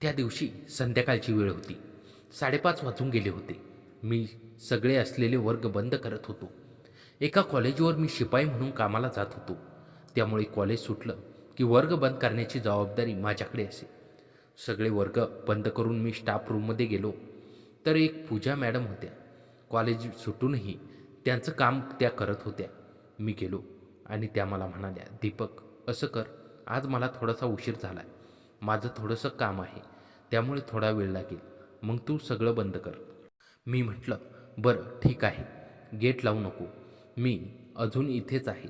त्या दिवशी संध्याकाळची वेळ होती. 5:30 वाजून गेले होते. मी सगळे असलेले वर्ग बंद करत होतो. एका कॉलेजवर मी शिपाई म्हणून कामाला जात होतो. त्यामुळे कॉलेज सुटलं की वर्ग बंद करण्याची जबाबदारी माझ्याकडे असे. सगळे वर्ग बंद करून मी स्टाफ रूममध्ये गेलो तर एक पूजा मॅडम होत्या. कॉलेज सुटूनही त्यांचं काम त्या करत होत्या. मी गेलो आणि त्या मला म्हणाल्या, "दीपक, असं कर, आज मला थोडासा उशीर झाला आहे. माझं थोडंसं काम आहे, त्यामुळे थोडा वेळ लागेल. मग तू सगळं बंद कर." मी म्हटलं, "बरं, ठीक आहे. गेट लावू नको. मी अजून इथेच आहे."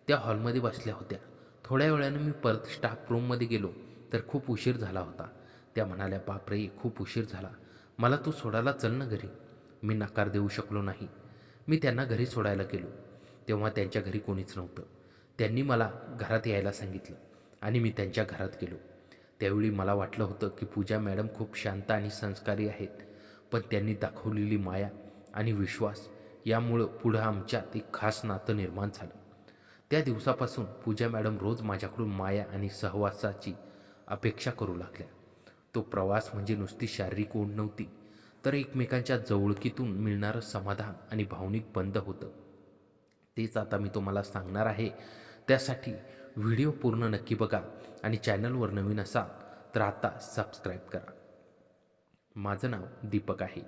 त्या हॉलमध्ये बसल्या होत्या. थोड्या वेळानं मी परत स्टाफ रूममध्ये गेलो तर खूप उशीर झाला होता. त्या म्हणाल्या, "बापरे, खूप उशीर झाला. मला तू सोडायला चल ना घरी." मी नकार देऊ शकलो नाही. मी त्यांना घरी सोडायला गेलो. तेव्हा त्यांच्या घरी कोणीच नव्हतं. त्यांनी मला घरात यायला सांगितलं आणि मी त्यांच्या घरात गेलो. त्यावेळी मला वाटलं होतं की पूजा मॅडम खूप शांत आणि संस्कारी आहेत. पण त्यांनी दाखवलेली माया आणि विश्वास यामुळं पुढं आमच्यात एक खास नातं निर्माण झालं. त्या दिवसापासून पूजा मॅडम रोज माझ्याकडून माया आणि सहवासाची अपेक्षा करू लागल्या. तो प्रवास म्हणजे नुसती शारीरिक ओढ नव्हती, तर एकमेकांच्या जवळकीतून मिळणारं समाधान आणि भावनिक बंध होतं. तेच आता मी तुम्हाला सांगणार आहे. त्यासाठी व्हिडिओ पूर्ण नक्की बघा आणि चॅनलवर नवीन असाल तर आता सबस्क्राईब करा. माझं नाव दीपक आहे.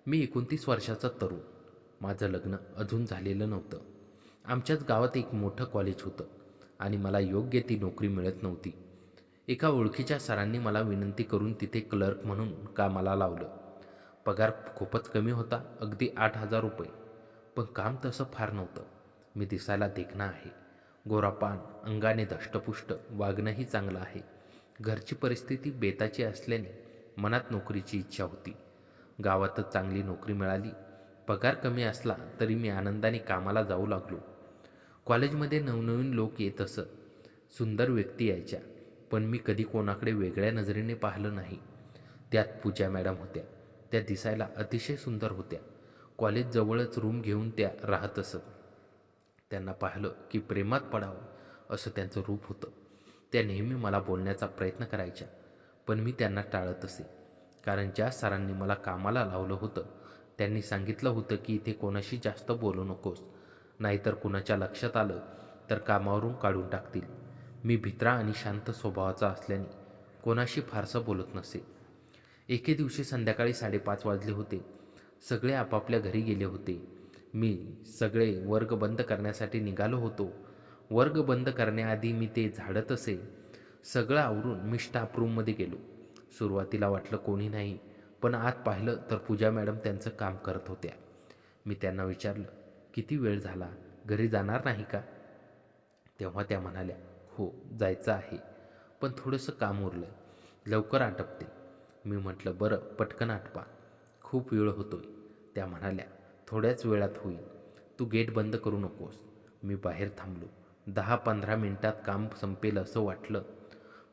मी 29 वर्षाचा तरुण. माझं लग्न अजून झालेलं नव्हतं. आमच्याच गावात एक मोठं कॉलेज होतं आणि मला योग्य ती नोकरी मिळत नव्हती. एका ओळखीच्या सरांनी मला विनंती करून तिथे क्लर्क म्हणून कामाला लावलं. पगार खूपच कमी होता, अगदी 8,000 रुपये. पण काम तसं फार नव्हतं. मी दिसायला देखणा आहे, गोरापान, अंगाने धष्टपुष्ट, वागणंही चांगलं आहे. घरची परिस्थिती बेताची असल्याने मनात नोकरीची इच्छा होती. गावातच चांगली नोकरी मिळाली. पगार कमी असला तरी मी आनंदाने कामाला जाऊ लागलो. कॉलेजमध्ये नवनवीन लोक येत असत. सुंदर व्यक्ती यायच्या, पण मी कधी कोणाकडे वेगळ्या नजरेने पाहिलं नाही. त्यात पूजा मॅडम होत्या. त्या दिसायला अतिशय सुंदर होत्या. कॉलेजजवळच रूम घेऊन त्या राहत असत. त्यांना पाहिलं की प्रेमात पडावं असं त्यांचं रूप होतं. त्या नेहमी मला बोलण्याचा प्रयत्न करायच्या, पण मी त्यांना टाळत असे. कारण ज्या सरांनी मला कामाला लावलं होतं त्यांनी सांगितलं होतं की इथे कोणाशी जास्त बोलू नकोस, नाहीतर कुणाच्या लक्षात आलं तर कामावरून काढून टाकतील. मी भित्रा आणि शांत स्वभावाचा असल्याने कोणाशी फारसं बोलत नसे. एके दिवशी संध्याकाळी 5:30 वाजले होते. सगळे आपापल्या घरी गेले होते. मी सगळे वर्ग बंद करण्यासाठी निघालो होतो. वर्ग बंद करण्याआधी मी ते झाडत असे. सगळं आवरून मी स्टाफ रूममध्ये गेलो. सुरुवातीला वाटलं कोणी नाही, पण आत पाहिलं तर पूजा मॅडम त्यांचं काम करत होत्या. मी त्यांना विचारलं, "किती वेळ झाला? घरी जाणार नाही का?" तेव्हा त्या म्हणाल्या, "हो, जायचं आहे, पण थोडंसं काम उरलं. लवकर आटपते." मी म्हटलं, "बरं, पटकन आटपा. खूप वेळ होतोय." त्या म्हणाल्या, "थोड्याच वेळात होईल. तू गेट बंद करू नकोस." मी बाहेर थांबलो. 10-15 मिनिटात काम संपेल असं वाटलं,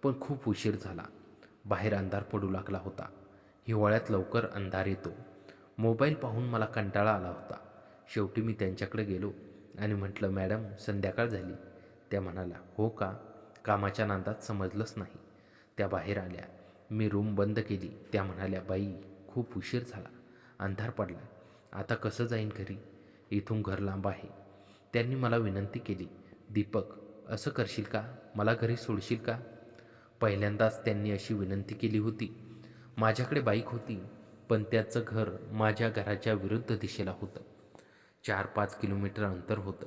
पण खूप उशीर झाला. बाहेर अंधार पडू लागला होता. हिवाळ्यात लवकर अंधार येतो. मोबाईल पाहून मला कंटाळा आला होता. शेवटी मी त्यांच्याकडे गेलो आणि म्हटलं, "मॅडम, संध्याकाळ झाली." त्या म्हणाल्या, "हो का? कामाच्या नादात समजलंच नाही." त्या बाहेर आल्या. मी रूम बंद केली. त्या म्हणाल्या, "बाई, खूप उशीर झाला. अंधार पडला. आता कसं जाईन घरी? इथून घर लांब आहे." त्यांनी मला विनंती केली, "दीपक, असं करशील का? मला घरी सोडशील का?" पहिल्यांदाच त्यांनी अशी विनंती केली होती. माझ्याकडे बाईक होती, पण त्याचं घर माझ्या घराच्या विरुद्ध दिशेला होतं. 4-5 किलोमीटर अंतर होतं.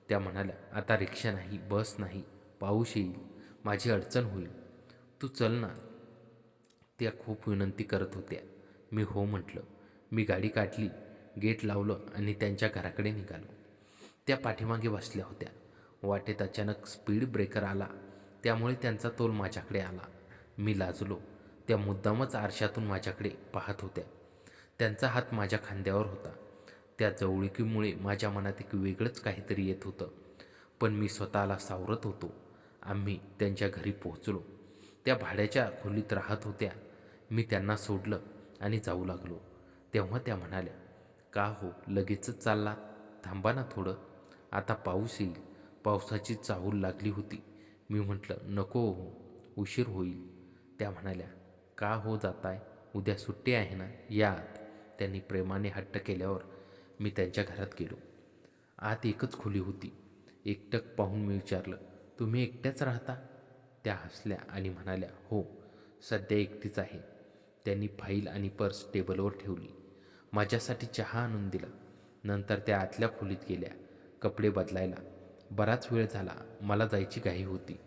त्या म्हणाल्या, "आता रिक्षा नाही, बस नाही, पाऊस येईल, माझी अडचण होईल. तू चल ना." त्या खूप विनंती करत होत्या. मी हो म्हटलं. मी गाडी काढली, गेट लावलं आणि त्यांच्या घराकडे निघालो. त्या पाठीमागे बसल्या होत्या. वाटेत अचानक स्पीड ब्रेकर आला, त्यामुळे त्यांचा तोल माझ्याकडे आला. मी लाजलो. त्या मुद्दामच आरशातून माझ्याकडे पाहत होत्या. त्यांचा हात माझ्या खांद्यावर होता. त्या जवळकीमुळे माझ्या मनात एक वेगळंच काहीतरी येत होतं, पण मी स्वतःला सावरत होतो. आम्ही त्यांच्या घरी पोहोचलो. त्या भाड्याच्या खोलीत राहत होत्या. मी त्यांना सोडलं आणि जाऊ लागलो. तेव्हा त्या म्हणाल्या, "का हो, लगेचच चाललात? थांबा ना थोडं. आता पाऊस येईल." पावसाची चाहूल लागली होती. मी म्हटलं, "नको हो, उशीर होईल." त्या म्हणाल्या, का हो जाताय? उद्या सुट्टी आहे ना, या आत. त्यांनी प्रेमाने हट्ट केल्यावर मी त्यांच्या घरात गेलो. आत एकच खोली होती. एकटक पाहून मी विचारलं, तुम्ही एकट्याच राहता? त्या हसल्या आणि म्हणाल्या, हो, सध्या एकटीच आहे. त्यांनी फाईल आणि पर्स टेबलवर ठेवली. माझ्यासाठी चहा आणून दिला. नंतर त्या आतल्या खोलीत गेल्या कपडे बदलायला. बराच वेळ झाला. मला जायची घाई होती.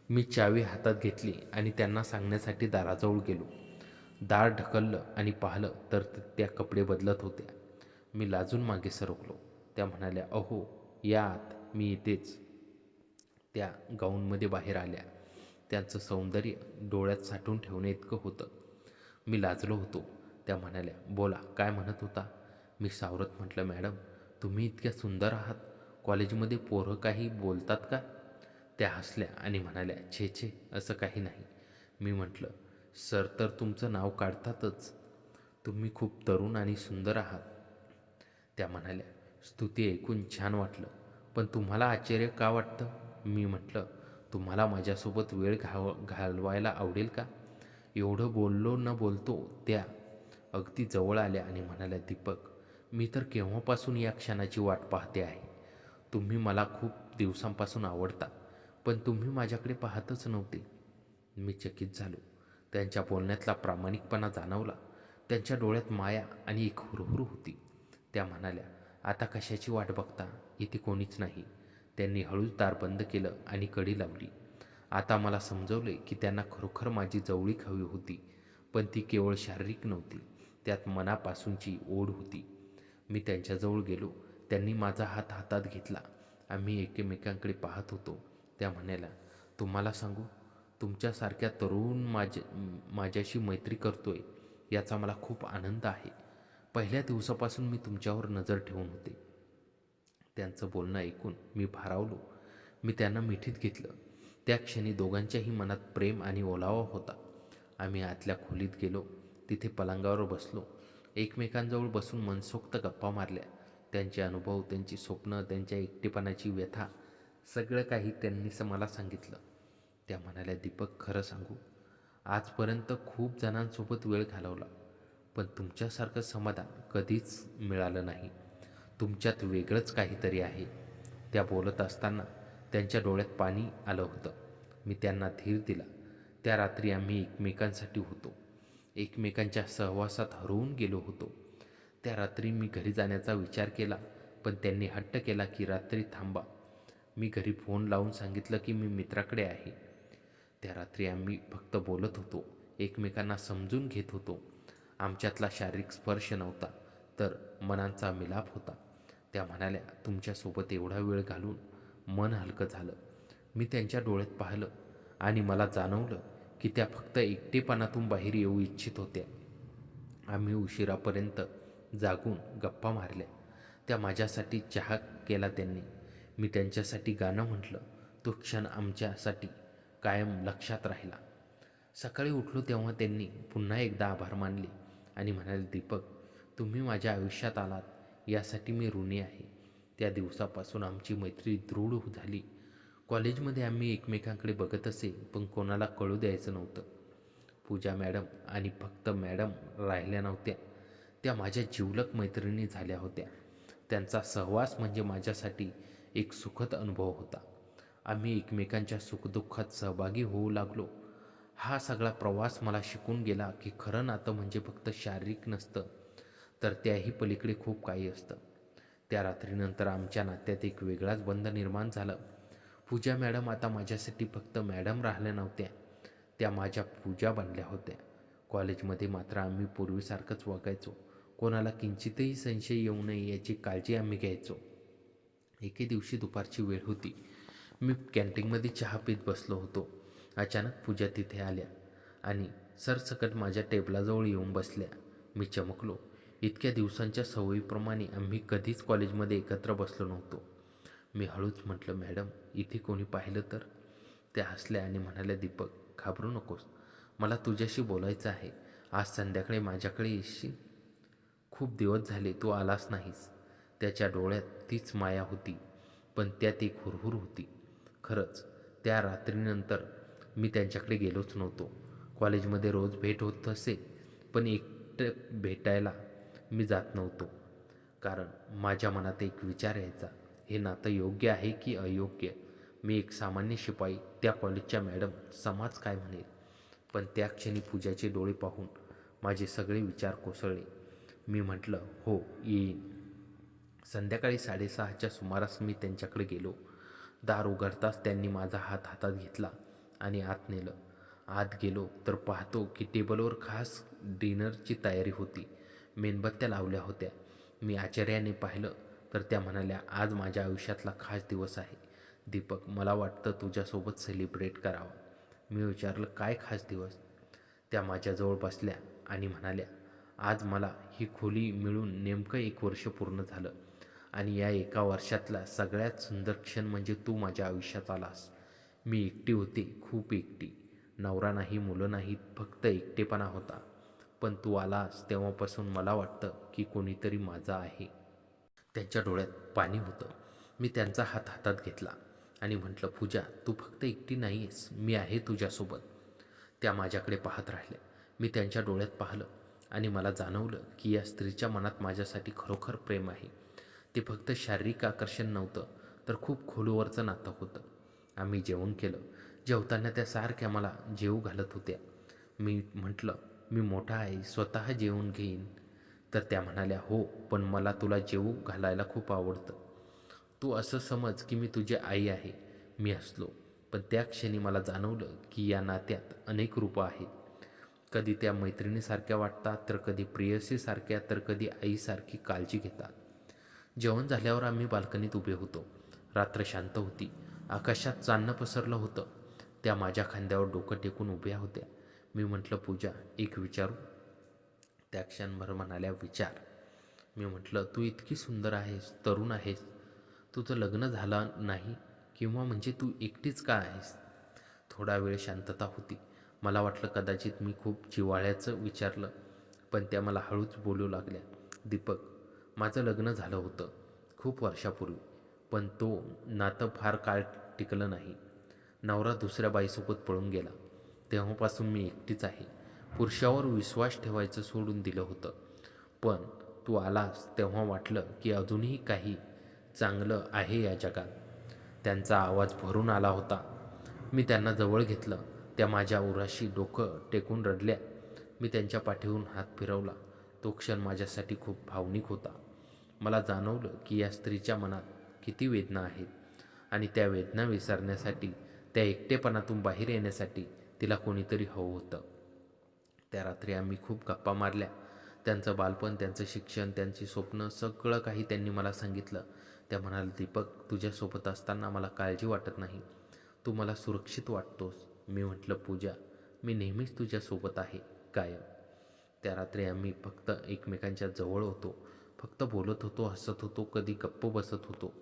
मी चावी हातात घेतली आणि त्यांना सांगण्यासाठी दाराजवळ गेलो. दार ढकललं आणि पाहिलं तर त्या कपडे बदलत होत्या. मी लाजून मागे सरकलो. त्या म्हणाल्या, अहो या आत, मी येतेच. त्या गाऊनमध्ये बाहेर आल्या. त्यांचं सौंदर्य डोळ्यात साठवून ठेवणे इतकं होतं. मी लाजलो होतो. त्या म्हणाल्या, बोला, काय म्हणत होता? मी सावरत म्हटलं, मॅडम तुम्ही इतक्या सुंदर आहात, कॉलेजमध्ये पोरं काही बोलतात का? त्या हसल्या आणि म्हणाल्या, छे छे, असं काही नाही. मी म्हटलं, सर तर तुमचं नाव काढतातच. तुम्ही खूप तरुण आणि सुंदर आहात. त्या म्हणाल्या, स्तुती ऐकून छान वाटलं, पण तुम्हाला आश्चर्य का वाटतं? मी म्हटलं, तुम्हाला माझ्यासोबत वेळ घालवायला आवडेल का? एवढं बोललो न बोलतो त्या अगदी जवळ आल्या आणि म्हणाल्या, दीपक, मी तर केव्हापासून या क्षणाची वाट पाहते आहे. तुम्ही मला खूप दिवसांपासून आवडता, पण तुम्ही माझ्याकडे पाहतच नव्हते. मी चकित झालो. त्यांच्या बोलण्यातला प्रामाणिकपणा जाणवला. त्यांच्या डोळ्यात माया आणि एक हुरहुर होती. त्या म्हणाल्या, आता कशाची वाट बघता? इथे कोणीच नाही. त्यांनी हळूच दार बंद केलं आणि कडी लावली. आता मला समजवले की त्यांना खरोखर माझी जवळीक हवी होती, पण ती केवळ शारीरिक नव्हती, त्यात मनापासूनची ओढ होती. मी त्यांच्याजवळ गेलो. त्यांनी माझा हात हातात घेतला. आम्ही एकमेकांकडे पाहत होतो. त्या म्हणाल्या, तुम्हाला सांगू, तुमच्यासारख्या तरुण माझ्याशी मैत्री करतोय याचा मला खूप आनंद आहे. पहिल्या दिवसापासून मी तुमच्यावर नजर ठेवून होते. त्यांचं बोलणं ऐकून मी भारावलो. मी त्यांना मिठीत घेतलं. त्या क्षणी दोघांच्याही मनात प्रेम आणि ओलावा होता. आम्ही आतल्या खोलीत गेलो. तिथे पलंगावर बसलो. एकमेकांजवळ बसून मनसोक्त गप्पा मारल्या. त्यांचे अनुभव, त्यांची स्वप्न, त्यांच्या एकटेपणाची व्यथा, सगळं काही त्यांनी मला सांगितलं. त्या म्हणाल्या, दीपक, खरं सांगू, आजपर्यंत खूप जणांसोबत वेळ घालवला, पण तुमच्यासारखं समाधान कधीच मिळालं नाही. तुमच्यात वेगळंच काहीतरी आहे. त्या बोलत असताना त्यांच्या डोळ्यात पाणी आलं होतं. मी त्यांना धीर दिला. त्या रात्री आम्ही एकमेकांसाठी होतो. एकमेकांच्या सहवासात हरवून गेलो होतो. त्या रात्री मी घरी जाण्याचा विचार केला, पण त्यांनी हट्ट केला की रात्री थांबा. मी घरी फोन लावून सांगितलं की मी मित्राकडे आहे. त्या रात्री आम्ही फक्त बोलत होतो, एकमेकांना समजून घेत होतो. आमच्यातला शारीरिक स्पर्श नव्हता, तर मनांचा मिलाप होता. त्या म्हणाल्या, तुमच्यासोबत एवढा वेळ घालून मन हलकं झालं. मी त्यांच्या डोळ्यात पाहिलं आणि मला जाणवलं की त्या फक्त एकटेपणातून बाहेर येऊ इच्छित होत्या. आम्ही उशिरापर्यंत जागून गप्पा मारल्या. त्या माझ्यासाठी चहा केला त्यांनी. मी त्यांच्यासाठी गाणं म्हटलं. तो क्षण आमच्यासाठी कायम लक्षात राहिला. सकाळी उठलो तेव्हा त्यांनी पुन्हा एकदा आभार मानले आणि म्हणाले, दीपक, तुम्ही माझ्या आयुष्यात आलात यासाठी मी ऋणी आहे. त्या दिवसापासून आमची मैत्री दृढ झाली. कॉलेजमध्ये आम्ही एकमेकांकडे बघत असे, पण कोणाला कळू द्यायचं नव्हतं. पूजा मॅडम आणि फक्त मॅडम राहिल्या नव्हत्या, त्या माझ्या जिवलग मैत्रिणी झाल्या होत्या. त्यांचा सहवास म्हणजे माझ्यासाठी एक सुखद अनुभव होता. आम्ही एकमेकांच्या सुखदुःखात सहभागी होऊ लागलो. हा सगळा प्रवास मला शिकून गेला की खरं नातं म्हणजे फक्त शारीरिक नसतं, तर त्याही पलीकडे खूप काही असतं. त्या रात्रीनंतर आमच्या नात्यात एक वेगळाच बंध निर्माण झालं. पूजा मॅडम आता माझ्यासाठी फक्त मॅडम राहिल्या नव्हत्या, त्या माझ्या पूजा बनल्या होत्या. कॉलेजमध्ये मात्र आम्ही पूर्वीसारखंच वागायचो. कोणाला किंचितही संशय येऊ नये याची काळजी आम्ही घ्यायचो. एके दिवशी दुपारची वेळ होती. मी कॅन्टीनमध्ये चहा पीत बसलो होतो. अचानक पूजा तिथे आल्या आणि सरसकट माझ्या टेबलाजवळ येऊन बसल्या. मी चमकलो. इतक्या दिवसांच्या सवयीप्रमाणे आम्ही कधीच कॉलेजमध्ये एकत्र बसलो नव्हतो. मी हळूच म्हटलं, मॅडम, इथे कोणी पाहिलं तर? त्या हसल्या आणि म्हणाल्या, दीपक, घाबरू नकोस, मला तुझ्याशी बोलायचं आहे. आज संध्याकाळी माझ्याकडे येशील? खूप दिवस झाले तू आलास नाहीस. त्याच्या डोळ्यात तीच माया होती, पण त्यात एक हुरहुर होती. खरंच त्या रात्रीनंतर मी त्यांच्याकडे गेलोच नव्हतो. कॉलेजमध्ये रोज भेट होत असे, पण एकटं भेटायला मी जात नव्हतो. कारण माझ्या मनात एक विचार यायचा, हे नातं योग्य आहे की अयोग्य. मी एक सामान्य शिपाई, त्या कॉलेजच्या मॅडम, समाज काय म्हणेल. पण त्या क्षणी पूजाचे डोळे पाहून माझे सगळे विचार कोसळले. मी म्हटलं, हो येईन. संध्याकाळी 6:30च्या सुमारास मी त्यांच्याकडे गेलो. दार उघडताच त्यांनी माझा हात हातात घेतला आणि आत नेलं. आत गेलो तर पाहतो की टेबलवर खास डिनरची तयारी होती. मेणबत्त्या लावल्या होत्या. मी आश्चर्याने पाहिलं तर त्या म्हणाल्या, आज माझ्या आयुष्यातला खास दिवस आहे दीपक, मला वाटतं तुझ्यासोबत सेलिब्रेट करावं. मी विचारलं, काय खास दिवस. त्या माझ्याजवळ बसल्या आणि म्हणाल्या, आज मला ही खोली मिळून नेमकं 1 वर्ष पूर्ण झालं आणि या एका वर्षातला सगळ्यात सुंदर क्षण म्हणजे तू माझ्या आयुष्यात आलास. मी एकटी होते, खूप एकटी. नवरा नाही, मुलं नाहीत, फक्त एकटेपणा होता. पण तू आलास तेव्हापासून मला वाटतं की कोणीतरी माझा आहे. त्यांच्या डोळ्यात पाणी होतं. मी त्यांचा हात हातात घेतला आणि म्हटलं, पूजा तू फक्त एकटी नाही आहेस, मी आहे तुझ्यासोबत. त्या माझ्याकडे पाहत राहिल्या. मी त्यांच्या डोळ्यात पाहिलं आणि मला जाणवलं की या स्त्रीच्या मनात माझ्यासाठी खरोखर प्रेम आहे. ते फक्त शारीरिक आकर्षण नव्हतं, तर खूप खोलवरचं नातं होतं. आम्ही जेवण केलं. जेवताना त्या सारख्या मला जेवू घालत होत्या. मी म्हटलं, मी मोठा आहे, स्वतः जेवून घेईन. तर त्या म्हणाल्या, हो पण मला तुला जेवू घालायला खूप आवडतं. तू असं समज की मी तुझी आई आहे. मी हसलो. पण त्या क्षणी मला जाणवलं की या नात्यात अनेक रूपं आहेत. कधी त्या मैत्रिणीसारख्या वाटतात, तर कधी प्रेयसीसारख्या, तर कधी आईसारखी काळजी घेतात. जेवण झाल्यावर आम्ही बाल्कनीत उभे होतो. रात्र शांत होती. आकाशात चांदणं पसरलं होतं. त्या माझ्या खांद्यावर डोकं टेकून उभ्या होत्या. मी म्हटलं, पूजा एक विचारू. त्या क्षणभर म्हणाल्या, विचार. मी म्हटलं, तू इतकी सुंदर आहेस, तरुण आहेस, तुझं लग्न झालं नाही किंवा म्हणजे तू एकटीच का आहेस. थोडा वेळ शांतता होती. मला वाटलं कदाचित मी खूप जिव्हाळ्याचं विचारलं. पण त्या मला हळूच बोलू लागल्या, दीपक माझं लग्न झालं होतं खूप वर्षापूर्वी, पण तो नातं फार काळ टिकलं नाही. नवरा दुसऱ्या बाईसोबत पळून गेला. तेव्हापासून मी एकटीच आहे. पुरुषावर विश्वास ठेवायचं सोडून दिलं होतं. पण तू आलास तेव्हा वाटलं की अजूनही काही चांगलं आहे या जगात. त्यांचा आवाज भरून आला होता. मी त्यांना जवळ घेतलं. त्या माझ्या उराशी डोकं टेकून रडल्या. मी त्यांच्या पाठीवरून हात फिरवला. तो क्षण माझ्यासाठी खूप भावनिक होता. मला जाणवलं की या स्त्रीच्या मनात किती वेदना आहेत आणि त्या वेदना विसरण्यासाठी, त्या एकटेपणातून बाहेर येण्यासाठी तिला कोणीतरी हवं होतं. त्या रात्री आम्ही खूप गप्पा मारल्या. त्यांचं बालपण, त्यांचं शिक्षण, त्यांची स्वप्न, सगळं काही त्यांनी मला सांगितलं. त्या म्हणाल्या, दीपक तुझ्यासोबत असताना मला काळजी वाटत नाही, तू मला सुरक्षित वाटतोस. मी म्हटलं, पूजा मी नेहमीच तुझ्यासोबत आहे, कायम. त्या रात्री आम्ही फक्त एकमेकांच्या जवळ होतो. फक्त बोलत होतो, हसत होतो, कधी गप्प बसत होतो.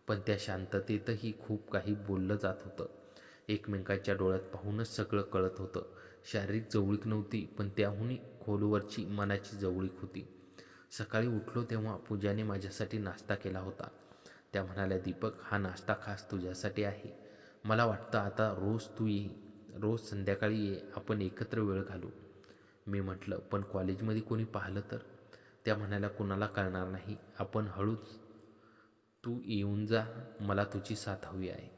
पण त्या शांततेतही खूप काही बोललं जात होतं. एकमेकांच्या डोळ्यात पाहूनच सगळं कळत होतं. शारीरिक जवळीक नव्हती, पण त्याहूनही खोलवरची मनाची जवळीक होती. सकाळी उठलो तेव्हा पूजाने माझ्यासाठी नाश्ता केला होता. त्या म्हणाल्या, दीपक हा नाश्ता खास तुझ्यासाठी आहे. मला वाटतं आता रोज तू ये, रोज संध्याकाळी ये, आपण एकत्र वेळ घालू. मी म्हटलं, पण कॉलेजमध्ये कोणी पाहिलं तर. त्या म्हणाल्या, कुणाला कळणार नाही, आपण हळूच. तू येऊन जा, मला तुझी साथ हवी आहे.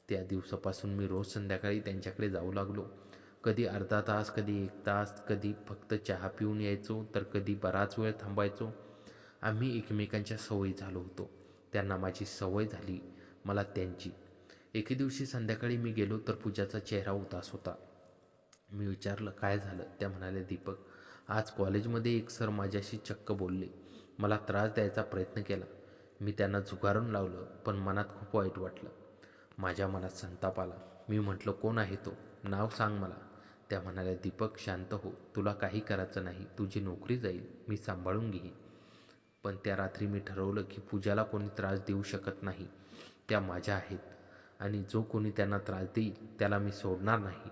त्या दिवसापासून मी रोज संध्याकाळी त्यांच्याकडे जाऊ लागलो. कधी अर्धा तास, कधी 1 तास, कधी फक्त चहा पिऊन यायचो, तर कधी बराच वेळ थांबायचो. आम्ही एकमेकांच्या सवयी झालो होतो. त्यांना माझी सवय झाली, मला त्यांची. एके दिवशी संध्याकाळी मी गेलो तर पूजाचा चेहरा उदास होता. मी विचारलं, काय झालं. त्या म्हणाल्या, दीपक आज कॉलेजमध्ये एक सर माझ्याशी चक्क बोलले, मला त्रास द्यायचा प्रयत्न केला. मी त्यांना झुगारून लावलं, पण मनात खूप वाईट वाटलं. माझ्या मनात संताप आला. मी म्हटलं, कोण आहे तो, नाव सांग मला. त्या म्हणाल्या, दीपक शांत हो, तुला काही करायचं नाही, तुझी नोकरी जाईल, मी सांभाळून घेईन. पण त्या रात्री मी ठरवलं की पूजाला कोणी त्रास देऊ शकत नाही. त्या माझ्या आहेत आणि जो कोणी त्यांना त्रास देईल त्याला मी सोडणार नाही.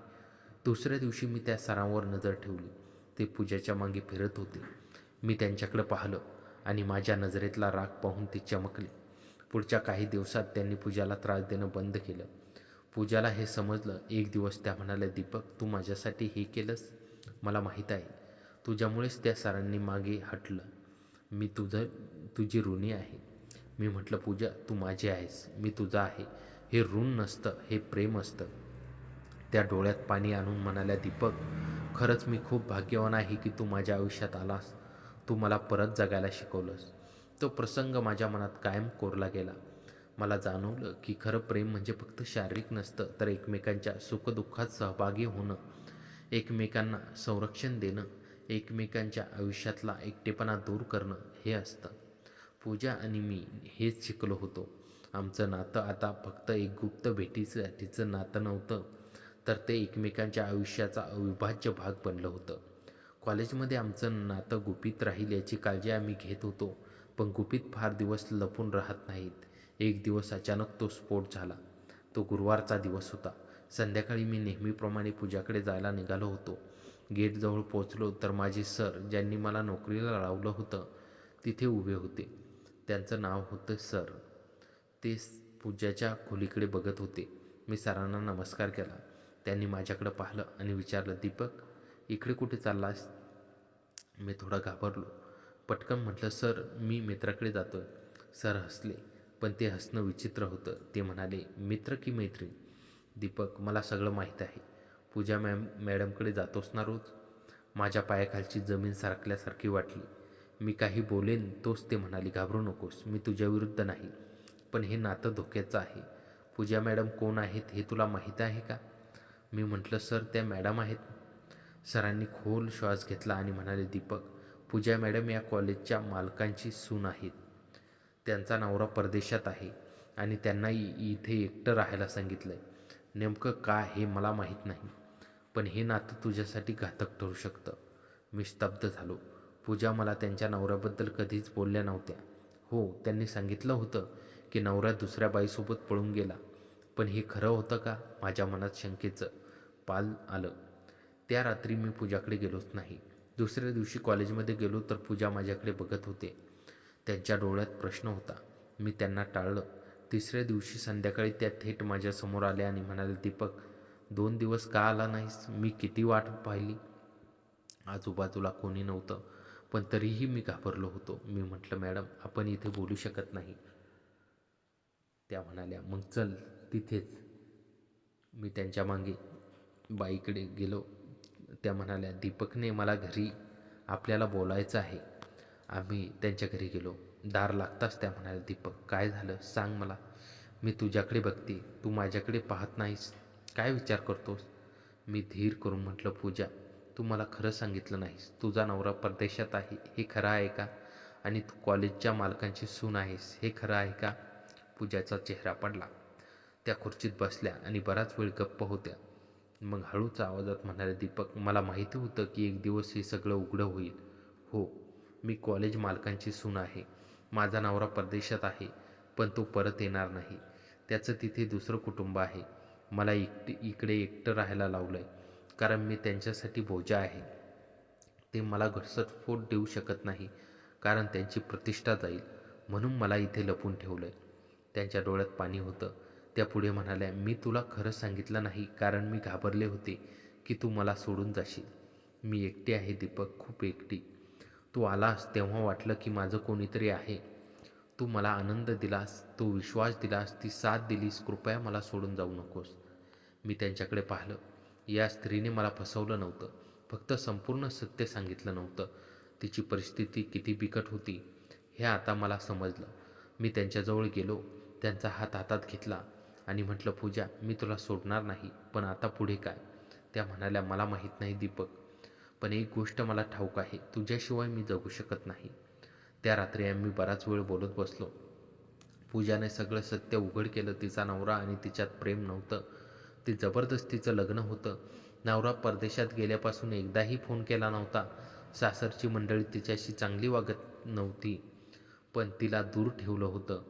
दुसऱ्या दिवशी मी त्या सरांवर नजर ठेवली. ते पूजाच्या मागे फिरत होते. मी त्यांच्याकडे पाहिलं आणि माझ्या नजरेतला राग पाहून ते चमकले. पुढच्या काही दिवसात त्यांनी पूजाला त्रास देणं बंद केलं. पूजाला हे समजलं. एक दिवस त्या म्हणाल्या, दीपक, तू माझ्यासाठी हे केलंस? मला माहीत आहे. तुझ्यामुळेच त्या सरांनी मागे हटलं. मी तुझी ऋणी आहे. मी म्हटलं, पूजा, तू माझी आहेस, मी तुझा आहे. हे ऋण नसतं, हे प्रेम असतं. त्या डोळ्यात पाणी आणून म्हणाल्या, दीपक, खरंच मी खूप भाग्यवान आहे की तू माझ्या आयुष्यात आलास. तू मला परत जगायला शिकवलंस. तो प्रसंग माझ्या मनात कायम कोरला गेला. मला जाणवलं की खरं प्रेम म्हणजे फक्त शारीरिक नसतं, तर एकमेकांच्या सुखदुःखात सहभागी होणं, एकमेकांना संरक्षण देणं, एकमेकांच्या आयुष्यातला एकटेपणा दूर करणं हे असतं. पूजा आणि मी हेच शिकलो होतो. आमचं नातं आता फक्त एक गुप्त भेटीसाठीचं नातं नव्हतं, तर ते एकमेकांच्या आयुष्याचा अविभाज्य भाग बनलं होतं. कॉलेजमध्ये आमचं नातं गुपित राहील याची काळजी आम्ही घेत होतो, पण गुपित फार दिवस लपून राहत नाहीत. एक दिवस अचानक तो स्फोट झाला. तो गुरुवारचा दिवस होता. संध्याकाळी मी नेहमीप्रमाणे पूजाकडे जायला निघालो होतो. गेटजवळ पोचलो तर माझे सर, ज्यांनी मला नोकरीला लावलं होतं, तिथे उभे होते. त्यांचं नाव होतं सर. ते पूजाच्या खोलीकडे बघत होते. मी सरांना नमस्कार केला. त्यांनी माझ्याकडे पाहिलं आणि विचारलं, दीपक, इकडे कुठे चाललास? मी थोडा घाबरलो. पटकन म्हटलं, सर, मी मित्राकडे जातोय. सर हसले, पण ते हसणं विचित्र होतं. ते म्हणाले, मित्र की मैत्रीण? दीपक, मला सगळं माहीत आहे. पूजा मॅडमकडे जातोस ना रोज? माझ्या पायाखालची जमीन सारखल्यासारखी वाटली. मी काही बोलेन तोच ते म्हणाले, घाबरू नकोस, मी तुझ्याविरुद्ध नाही, पण हे नातं धोक्याचं आहे. पूजा मॅडम कोण आहेत हे तुला माहीत आहे का? मी म्हटलं, सर, त्या मॅडम आहेत. सरांनी खोल श्वास घेतला आणि म्हणाले, दीपक, पूजा मॅडम या कॉलेजच्या मालकांची सून आहेत. त्यांचा नवरा परदेशात आहे आणि त्यांना इथे एकटं राहायला सांगितलं आहे. नेमकं काय हे मला माहीत नाही, पण हे नातं तुझ्यासाठी घातक ठरू शकतं. मी स्तब्ध झालो. पूजा मला त्यांच्या नवऱ्याबद्दल कधीच बोलल्या नव्हत्या. हो, त्यांनी सांगितलं होतं की नवरा दुसऱ्या बाईसोबत पळून गेला, पण हे खरं होतं का? माझ्या मनात शंकेचं पाल आलं. त्या रात्री मी पूजाकडे गेलोच नाही. दुसऱ्या दिवशी कॉलेजमध्ये गेलो तर पूजा माझ्याकडे बघत होते. त्यांच्या डोळ्यात प्रश्न होता. मी त्यांना टाळलं. तिसऱ्या दिवशी संध्याकाळी त्या थेट माझ्यासमोर आल्या आणि म्हणाले, दीपक, 2 दिवस का आला नाहीस? मी किती वाट पाहिली. आजूबाजूला कोणी नव्हतं, पण तरीही मी घाबरलो होतो. मी म्हटलं, मॅडम, आपण इथे बोलू शकत नाही. त्या म्हणाल्या, मग चल तिथेच. मी त्यांच्या मागे बाईकडे गेलो. त्या म्हणाल्या, दीपकने मला घरी आपल्याला बोलायचं आहे. आम्ही त्यांच्या घरी गेलो. दार लागताच त्या म्हणाल्या, दीपक, काय झालं सांग मला. मी तुझ्याकडे बघते, तू माझ्याकडे पाहत नाहीस. काय विचार करतोस? मी धीर करून म्हटलं, पूजा, तू मला खरं सांगितलं नाहीस. तुझा नवरा परदेशात आहे हे खरं आहे का? आणि तू कॉलेजच्या मालकांची सून आहेस हे खरं आहे का? पूजाचा चेहरा पडला. त्या खुर्चीत बसल्या आणि बराच वेळ गप्प होत्या. मग हळूच आवाजात म्हणाले, दीपक, मला माहिती होतं की एक दिवस हे सगळं उघडं होईल. हो, मी कॉलेज मालकांची सून आहे. माझा नवरा परदेशात आहे, पण तो परत येणार नाही. त्याचं तिथे दुसरं कुटुंब आहे. मला इकडे एकटं राहायला लावलं आहे, कारण मी त्यांच्यासाठी बोजा आहे. ते मला घटस्फोट देऊ शकत नाही, कारण त्यांची प्रतिष्ठा जाईल. म्हणून मला इथे लपून ठेवलं आहे. त्यांच्या डोळ्यात पाणी होतं. त्या पुढे म्हणाल्या, मी तुला खरं सांगितलं नाही, कारण मी घाबरले होते की तू मला सोडून जाशील. मी एकटी आहे दीपक, खूप एकटी. तू आलास तेव्हा वाटलं की माझं कोणीतरी आहे. तू मला आनंद दिलास, तू विश्वास दिलास, ती साथ दिलीस. कृपया मला सोडून जाऊ नकोस. मी त्यांच्याकडे पाहिलं. या स्त्रीने मला फसवलं नव्हतं, फक्त संपूर्ण सत्य सांगितलं नव्हतं. तिची परिस्थिती किती बिकट होती हे आता मला समजलं. मी त्यांच्याजवळ गेलो, त्यांचा हात हातात घेतला आणि म्हटलं, पूजा, मी तुला सोडणार नाही, पण आता पुढे काय? त्या म्हणाल्या, मला माहीत नाही दीपक, पण एक गोष्ट मला ठाऊक आहे, तुझ्याशिवाय मी जगू शकत नाही. त्या रात्री आम्ही बराच वेळ बोलत बसलो. पूजाने सगळं सत्य उघड केलं. तिचा नवरा आणि तिच्यात प्रेम नव्हतं, ते जबरदस्तीचं लग्न होतं. नवरा परदेशात गेल्यापासून एकदाही फोन केला नव्हता. सासरची मंडळी तिच्याशी चांगली वागत नव्हती, पण तिला दूर ठेवलं होतं.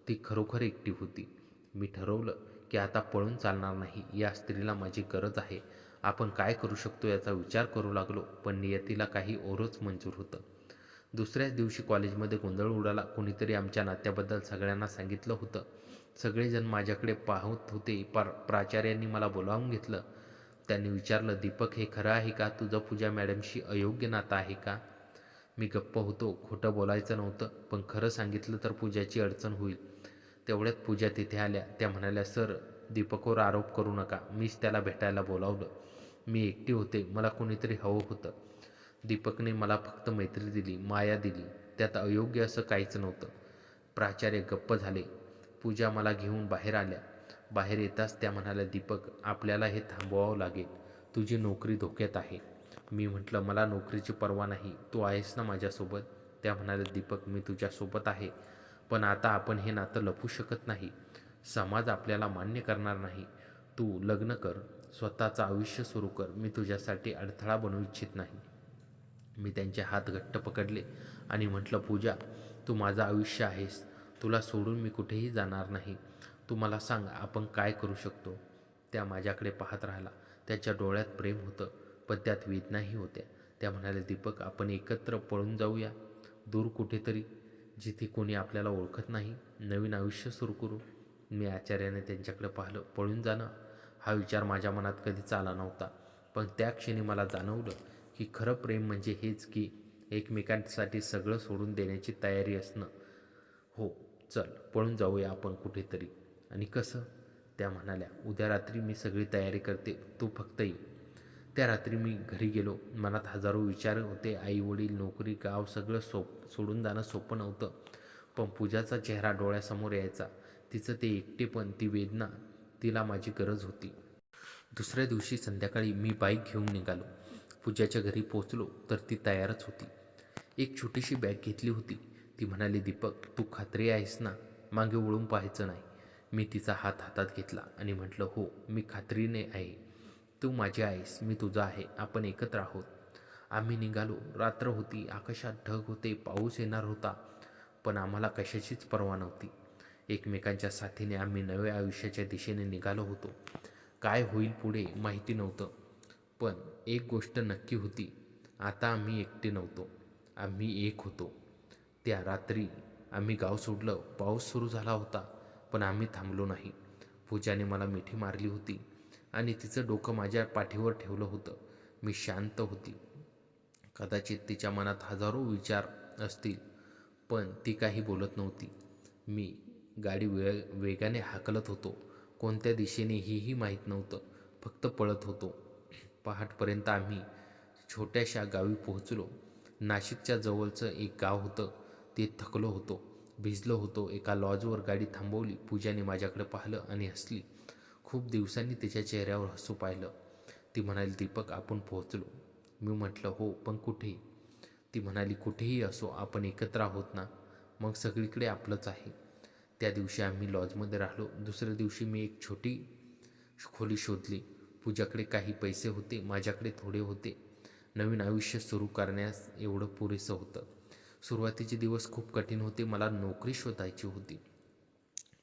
ती खरोखर एकटी होती. मी ठरवलं की आता पळून चालणार नाही. या स्त्रीला माझी गरज आहे. आपण काय करू शकतो याचा विचार करू लागलो, पण नियतीला काही ओरच मंजूर होतं. दुसऱ्याच दिवशी कॉलेजमध्ये गोंधळ उडाला. कोणीतरी आमच्या नात्याबद्दल सगळ्यांना सांगितलं होतं. सगळेजण माझ्याकडे पाहत होते. प्राचार्यांनी मला बोलावून घेतलं. त्यांनी विचारलं, दीपक, हे खरं आहे का? तुझं पूजा मॅडमशी अयोग्य नातं आहे का? मी गप्प होतो. खोटं बोलायचं नव्हतं, पण खरं सांगितलं तर पूजाची अडचण होईल. तेवढ्यात पूजा तिथे आल्या. त्या म्हणाल्या, सर, दीपकवर आरोप करू नका. मीच त्याला भेटायला बोलावलं. मी एकटी होते. मला कोणीतरी हवं होतं. दीपकने मला फक्त मैत्री दिली, माया दिली. त्यात अयोग्य असं काहीच नव्हतं. प्राचार्य गप्प झाले. पूजा मला घेऊन बाहेर आल्या. बाहेर येताच त्या म्हणाल्या, दीपक, आपल्याला हे थांबवावं लागेल. तुझी नोकरी धोक्यात आहे. मी म्हटलं, मला नोकरीची पर्वा नाही. तू आहेस ना माझ्यासोबत? त्या म्हणाल्या, दीपक, मी तुझ्यासोबत आहे, पण आता आपण हे नातं लपवू शकत नाही. समाज आपल्याला मान्य करणार नाही. तू लग्न कर, स्वतःचं आयुष्य सुरू कर. मी तुझ्यासाठी अडथळा बनवू इच्छित नाही. मी त्यांचे हात घट्ट पकडले आणि म्हटलं, पूजा, तू माझं आयुष्य आहेस. तुला सोडून मी कुठेही जाणार नाही. तू मला सांग, आपण काय करू शकतो? त्या माझ्याकडे पाहत राहिला. त्याच्या डोळ्यात प्रेम होतं, पण त्यात वेदनाही होत्या. त्या म्हणाल्या, दीपक, आपण एकत्र पळून जाऊया, दूर कुठेतरी, जिथे कोणी आपल्याला ओळखत नाही. नवीन आयुष्य सुरू करू. मी आचार्याने त्यांच्याकडे पाहिलं. पळून जाणं हा विचार माझ्या मनात कधीच आला नव्हता, पण त्या क्षणी मला जाणवलं की खरं प्रेम म्हणजे हेच, की एकमेकांसाठी सगळं सोडून देण्याची तयारी असणं. हो, चल, पळून जाऊया आपण कुठेतरी. आणि कसं? त्या म्हणाल्या, उद्या रात्री मी सगळी तयारी करते, तू फक्त ये. त्या रात्री मी घरी गेलो. मनात हजारो विचार होते. आई वडील, नोकरी, गाव, सगळं सोडून जाणं सोपं नव्हतं. पण पूजाचा चेहरा डोळ्यासमोर यायचा. तिचं ते एकटेपण, ती वेदना, तिला माझी गरज होती. दुसऱ्या दिवशी संध्याकाळी मी बाईक घेऊन निघालो. पूजाच्या घरी पोचलो तर ती तयारच होती. एक छोटीशी बॅग घेतली होती. ती म्हणाली, दीपक, तू खात्री आहेस ना? मागे वळून पाहायचं नाही. मी तिचा हात हातात घेतला आणि म्हटलं, हो, मी खात्रीने आहे. तू माझी आहेस, मी तुझा आहे. आपण एकत्र आहोत. आम्ही निघालो. रात्र होती. आकाशात ढग होते. पाऊस येणार होता, पण आम्हाला कशाचीच पर्वा नव्हती. एकमेकांच्या साथीने आम्ही नव्या आयुष्याच्या दिशेने निघालो होतो. काय होईल पुढे माहिती नव्हतं, पण एक गोष्ट नक्की होती, आता आम्ही एकटे नव्हतो. आम्ही एक होतो. त्या रात्री आम्ही गाव सोडलं. पाऊस सुरू झाला होता, पण आम्ही थांबलो नाही. पूजाने मला मिठी मारली होती आणि तिचं डोकं माझ्या पाठीवर ठेवलं होतं. मी शांत होती. कदाचित तिच्या मनात हजारो विचार असतील, पण ती काही बोलत नव्हती. मी गाडी वेगाने हाकलत होतो. कोणत्या दिशेने हेही माहीत नव्हतं. फक्त पळत होतो. पहाटपर्यंत आम्ही छोट्याशा गावी पोहोचलो. नाशिकच्या जवळचं एक गाव होतं. ते थकलो होतो, भिजलो होतो. एका लॉजवर गाडी थांबवली. पूजाने माझ्याकडे पाहिलं आणि हसली. खूप दिवसांनी तिच्या चेहऱ्यावर हसू पाहिलं. ती म्हणाली, दीपक, आपण पोहोचलो. मी म्हटलं, हो, पण कुठे? ती म्हणाली, कुठेही असो, आपण एकत्र आहोत ना, मग सगळीकडे आपलंच आहे. त्या दिवशी आम्ही लॉजमध्ये राहिलो. दुसऱ्या दिवशी मी एक छोटी खोली शोधली. पूजाकडे काही पैसे होते, माझ्याकडे थोडे होते. नवीन आयुष्य सुरू करण्यास एवढं पुरेसं होतं. सुरुवातीचे दिवस खूप कठीण होते. मला नोकरी शोधायची होती.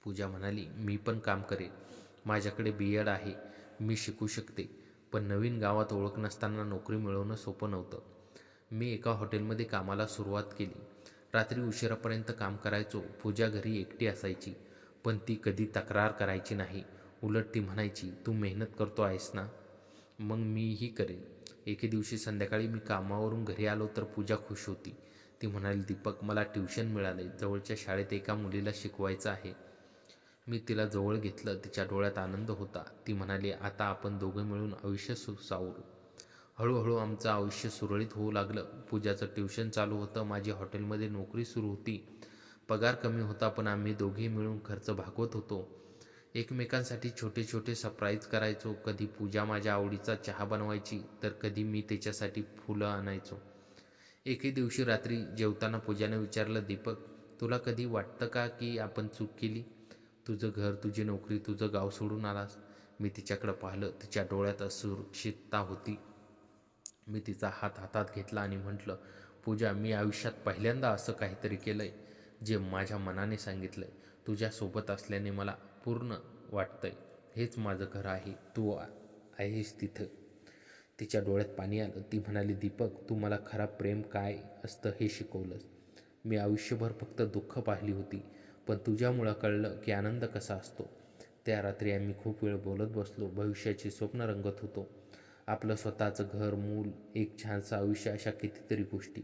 पूजा म्हणाली, मी पण काम करेन. माझ्याकडे BEd आहे, मी शिकू शकते. पण नवीन गावात ओळख नसताना नोकरी मिळवणं सोपं नव्हतं. मी एका हॉटेलमध्ये कामाला सुरुवात केली. रात्री उशिरापर्यंत काम करायचो. पूजा घरी एकटी असायची, पण ती कधी तक्रार करायची नाही. उलट ती म्हणायची, तू मेहनत करतो आहेस ना, मग मीही करेन. एके दिवशी संध्याकाळी मी कामावरून घरी आलो तर पूजा खुश होती. ती म्हणाली, दीपक, मला ट्युशन मिळाले. जवळच्या शाळेत एका मुलीला शिकवायचं आहे. मी तिला जवळ घेतलं. तिच्या डोळ्यात आनंद होता. ती म्हणाली, आता आपण दोघं मिळून आयुष्य सावरू. हळूहळू आमचं आयुष्य सुरळीत होऊ लागलं. पूजाचं ट्युशन चालू होतं. माझी हॉटेलमध्ये नोकरी सुरू होती. पगार कमी होता, पण आम्ही दोघे मिळून खर्च भागवत होतो. एकमेकांसाठी छोटे छोटे सरप्राईज करायचो. कधी पूजा माझ्या आवडीचा चहा बनवायची, तर कधी मी तिच्यासाठी फुलं आणायचो. एके दिवशी रात्री जेवताना पूजाने विचारलं, दीपक, तुला कधी वाटतं का की आपण चूक केली? तुझं घर, तुझी नोकरी, तुझं गाव सोडून आलास. मी तिच्याकडे पाहिलं. तिच्या डोळ्यात असुरक्षितता होती. मी तिचा हात हातात घेतला आणि म्हटलं, पूजा, मी आयुष्यात पहिल्यांदा असं काहीतरी केलंय जे माझ्या मनाने सांगितलंय. तुझ्यासोबत असल्याने मला पूर्ण वाटतंय. हेच माझं घर आहे. तू आहेस तिथं. तिच्या डोळ्यात पाणी आलं. ती म्हणाली, दीपक, तू मला खरा प्रेम काय असतं हे शिकवलंस. मी आयुष्यभर फक्त दुःख पाहिली होती, पण तुझ्यामुळं कळलं की आनंद कसा असतो. त्या रात्री आम्ही खूप वेळ बोलत बसलो. भविष्याची स्वप्न रंगत होतो. आपलं स्वतःचं घर, मूल, एक छानसं आयुष्य, अशा कितीतरी गोष्टी.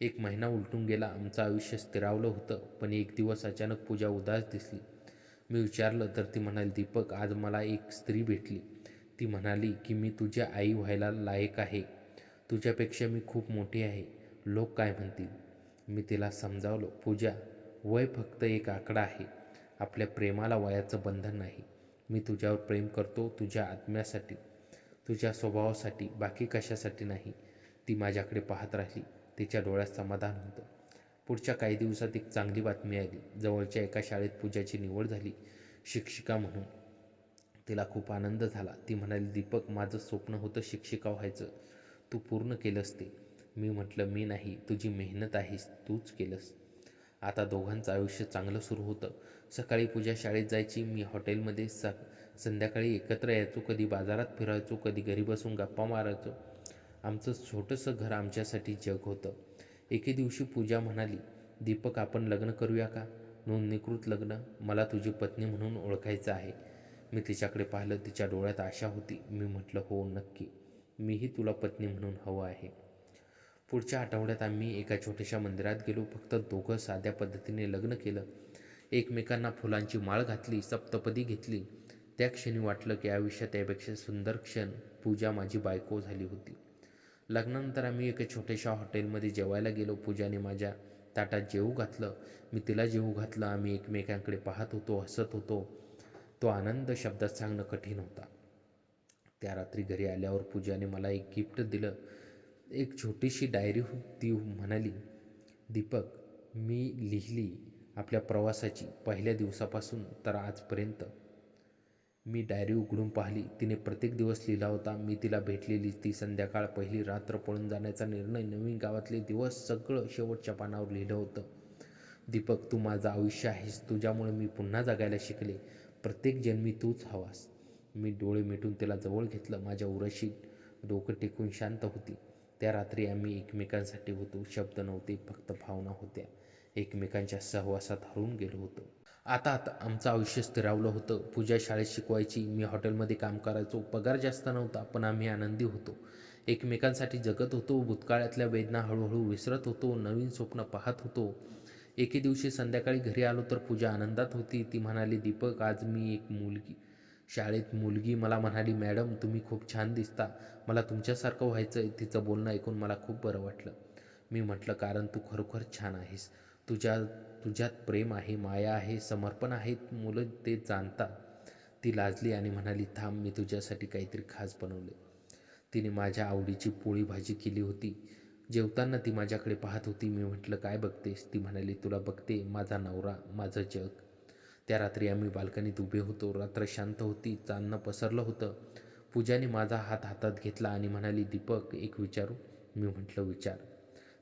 1 महिना उलटून गेला. आमचं आयुष्य स्थिरावलं होतं. पण एक दिवस अचानक पूजा उदास दिसली. मी विचारलं तर ती म्हणाली, दीपक, आज मला एक स्त्री भेटली. ती म्हणाली की मी तुझी आई व्हायला लायक आहे. तुझ्यापेक्षा मी खूप मोठी आहे. लोक काय म्हणतील? मी तिला समजावलं, पूजा, वय फक्त एक आकडा आहे. आपल्या प्रेमाला वयाचं बंधन नाही. मी तुझ्यावर प्रेम करतो तुझ्या आत्म्यासाठी, तुझ्या स्वभावासाठी, बाकी कशासाठी नाही. ती माझ्याकडे पाहत राहिली. तिच्या डोळ्यात समाधान होतं. पुढच्या काही दिवसात एक चांगली बातमी आली. जवळच्या एका शाळेत पूजाची निवड झाली, शिक्षिका म्हणून. तिला खूप आनंद झाला. ती म्हणाली, दीपक, माझं स्वप्न होतं शिक्षिका व्हायचं. तू पूर्ण केलंस ते. मी म्हटलं, मी नाही, तुझी मेहनत आहेस, तूच केलंस. आता दोघांचं आयुष्य चांगलं सुरू होतं. सकाळी पूजा शाळेत जायची, मी हॉटेलमध्ये. संध्याकाळी एकत्र यायचो. कधी बाजारात फिरायचो, कधी घरी बसून गप्पा मारायचो. आमचं छोटंसं घर आमच्यासाठी जग होतं. एके दिवशी पूजा म्हणाली, दीपक, आपण लग्न करूया का? नोंदणीकृत लग्न. मला तुझी पत्नी म्हणून ओळखायचं आहे. मी तिच्याकडे पाहिलं. तिच्या डोळ्यात आशा होती. मी म्हटलं, हो, नक्की. मीही तुला पत्नी म्हणून हवं आहे. पुढच्या आठवड्यात आम्ही एका छोट्याशा मंदिरात गेलो. फक्त दोघं. साध्या पद्धतीने लग्न केलं. एकमेकांना फुलांची माळ घातली, सप्तपदी घेतली. त्या क्षणी वाटलं की आयुष्यात यापेक्षा सुंदर क्षण पूजा माझी बायको झाली होती. लग्नानंतर आम्ही एका छोट्याशा हॉटेलमध्ये जेवायला गेलो. पूजाने माझ्या ताटात जेवू घातलं, मी तिला जेवू घातलं. आम्ही एकमेकांकडे पाहत होतो, हसत होतो. तो आनंद शब्दात सांगणं कठीण होता. त्या रात्री घरी आल्यावर पूजाने मला एक गिफ्ट दिलं. एक छोटीशी डायरी होती. म्हणाली, दीपक, मी लिहिली आपल्या प्रवासाची, पहिल्या दिवसापासून तर आजपर्यंत. मी डायरी उघडून पाहिली. तिने प्रत्येक दिवस लिहिला होता. मी तिला भेटलेली ती संध्याकाळ, पहिली रात्र, पळून जाण्याचा निर्णय, नवीन गावातले दिवस, सगळं शेवटच्या पानावर लिहिलं होतं. दीपक, तू माझं आयुष्य आहेस. तुझ्यामुळे मी पुन्हा जगायला शिकले. प्रत्येक जन्मी तूच हवास. मी डोळे मिटून तिला जवळ घेतलं. माझ्या उराशी डोकं टेकून शांत होती. त्या रात्री आम्ही एकमेकांसाठी होतो. शब्द नव्हते, फक्त भावना होत्या. एकमेकांच्या सहवासात हरवून गेलो होतो. आता आमचं आयुष्य स्थिरावलं होतं. पूजा शाळेत शिकवायची, मी हॉटेलमध्ये काम करायचो. पगार जास्त नव्हता, पण आम्ही आनंदी होतो. एकमेकांसाठी जगत होतो. भूतकाळातल्या वेदना हळूहळू विसरत होतो. नवीन स्वप्न पाहत होतो. एके दिवशी संध्याकाळी घरी आलो तर पूजा आनंदात होती. ती म्हणाली, दीपक, आज मी एक शाळेत मुलगी मला म्हणाली, मॅडम, तुम्ही खूप छान दिसता. मला तुमच्यासारखं व्हायचं. तिचं बोलणं ऐकून मला खूप बरं वाटलं. मी म्हटलं, कारण तू खरोखर छान आहेस. तुझ्यात प्रेम आहे, माया आहे, समर्पण आहे. मुलं ते जाणतात. ती लाजली आणि म्हणाली, थांब, मी तुझ्यासाठी काहीतरी खास बनवले. तिने माझ्या आवडीची पोळी भाजी केली होती. जेवताना ती माझ्याकडे पाहत होती. मी म्हटलं, काय बघतेस? ती म्हणाली, तुला बघते, माझा नवरा, माझं जग. त्या रात्री आम्ही बाल्कनीत उभे होतो. रात्र शांत होती. चांदणं पसरलं होतं. पूजाने माझा हात हातात घेतला आणि म्हणाली, दीपक, एक विचारू? मी म्हटलं, विचार.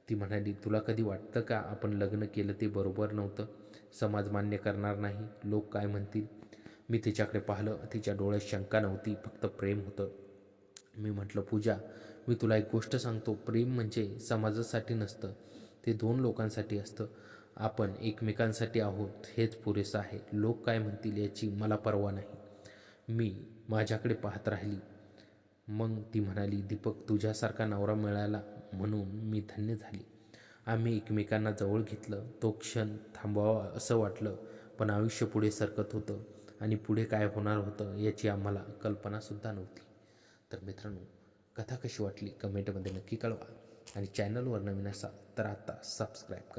ती म्हणाली, तुला कधी वाटतं का आपण लग्न केलं ते बरोबर नव्हतं? समाज मान्य करणार नाही, लोक काय म्हणतील? मी तिच्याकडे पाहिलं. तिच्या डोळ्यात शंका नव्हती, फक्त प्रेम होतं. मी म्हटलं, पूजा, मी तुला एक गोष्ट सांगतो. प्रेम म्हणजे समाजासाठी नसतं, ते 2 लोकांसाठी असतं. आपण एकमेकांसाठी आहोत, हेच पुरेसं आहे. लोक काय म्हणतील याची मला पर्वा नाही. मी माझ्याकडे पाहत राहिली. मग ती म्हणाली, दीपक, तुझ्यासारखा नवरा मिळाला म्हणून मी धन्य झाली. आम्ही एकमेकांना जवळ घेतलं. तो क्षण थांबवावा असं वाटलं, पण आयुष्य पुढे सरकत होतं आणि पुढे काय होणार होतं याची आम्हाला कल्पनासुद्धा नव्हती. तर मित्रांनो, कथा कशी वाटली कमेंटमध्ये नक्की कळवा आणि चॅनलवर नवीन असाल तर आता सबस्क्राईब करा.